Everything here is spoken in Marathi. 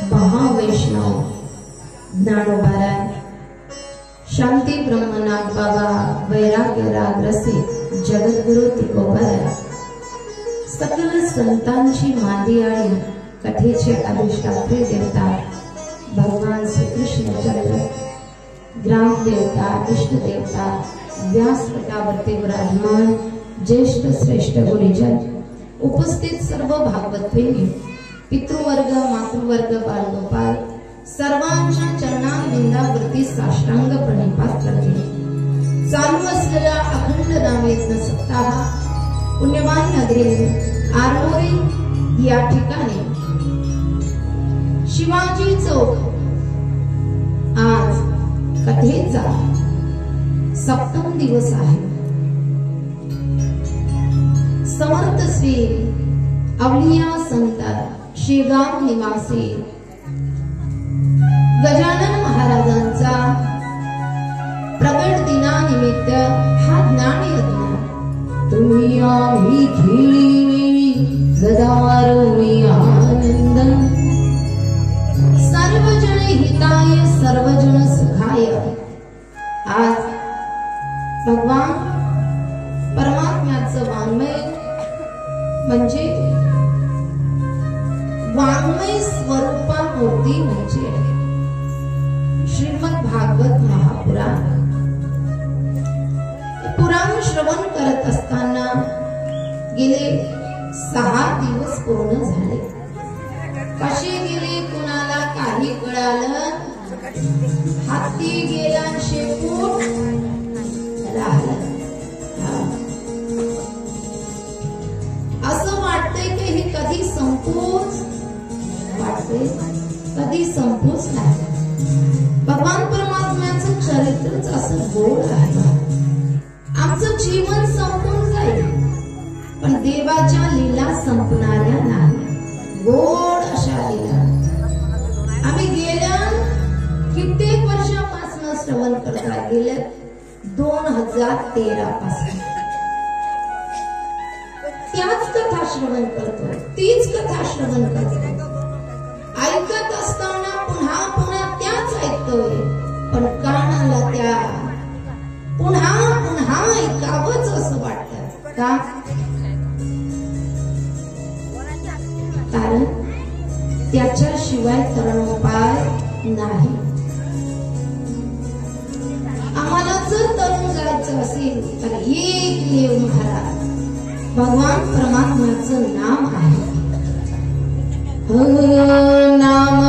महावैष्णव ज्ञानोबाराय, शांती ब्रह्मनाथ बाबा, वैराग्य राग रसिक जगद्गुरु तुकोबाराय, सकल संतांची मांदियाळी कथेचे अधिष्ठात्री देवता भगवान श्री कृष्णचंद्र, ग्राम देवता, इष्ट देवता, व्यासपीठावरती विराजमान ज्येष्ठ श्रेष्ठ गुरुजन, उपस्थित सर्व भागवतप्रेमी, पितृवर्ग, मातृवर्ग, बालगोपाल सर्वांच्या चरणांविंदावरती साष्टांग प्रणिपात करते. चालू असलेला अखंड नामयज्ञ सप्ताह पुण्यवान नगरी आरमोरी या ठिकाणी शिवाजी चौक आज कथेचा सप्तम दिवस आहे. समर्थ श्री अवलिया संत शेगाव निवासी गजानन महाराजांचा प्रगट दिनानिमित्त हा ज्ञान यज्ञ तुम्ही आम्ही खेळी सदारुणी आनंद, सर्वजन हिताय सर्वजन सुखाय. आज भगवान परमात्म्याचं वाङ्मय म्हणजे वाङ्मय स्वरूपामूर्ती म्हणजे श्रीमद भागवत महापुराण. पुराण श्रवण करत असताना गेले 6 दिवस पूर्ण झाले. कसे गेले कुणाला काही कळालं? हाती गेला शेपूट राहिलं. असं वाटतंय की हे कधी संपूच, वाटतंय कधी संपूच नाही. भगवान परमात्म्याचं चरित्रच असं गोड आहे. आमचं जीवन संपून जाईल पण देवाच्या लीला संपणाऱ्या नाही. गोड अशा लीला आम्ही गेल्या कित्येक वर्षापासून श्रवण करता गेल्या 2013 पासून त्याच कथा श्रवण करतो, तीच कथा श्रवण करतो. ऐकत असताना पुन्हा पुन्हा त्याच ऐकतोय पण कानाला त्या पुन्हा पुन्हा ऐकावंच असं वाटतं. का? कारण त्याच्याशिवाय तरुणोपाय नाही. आम्हाला जर तरुण जायचं असेल तर एक देव महाराज भगवान परमात्म्याचं नाम आहे. नाम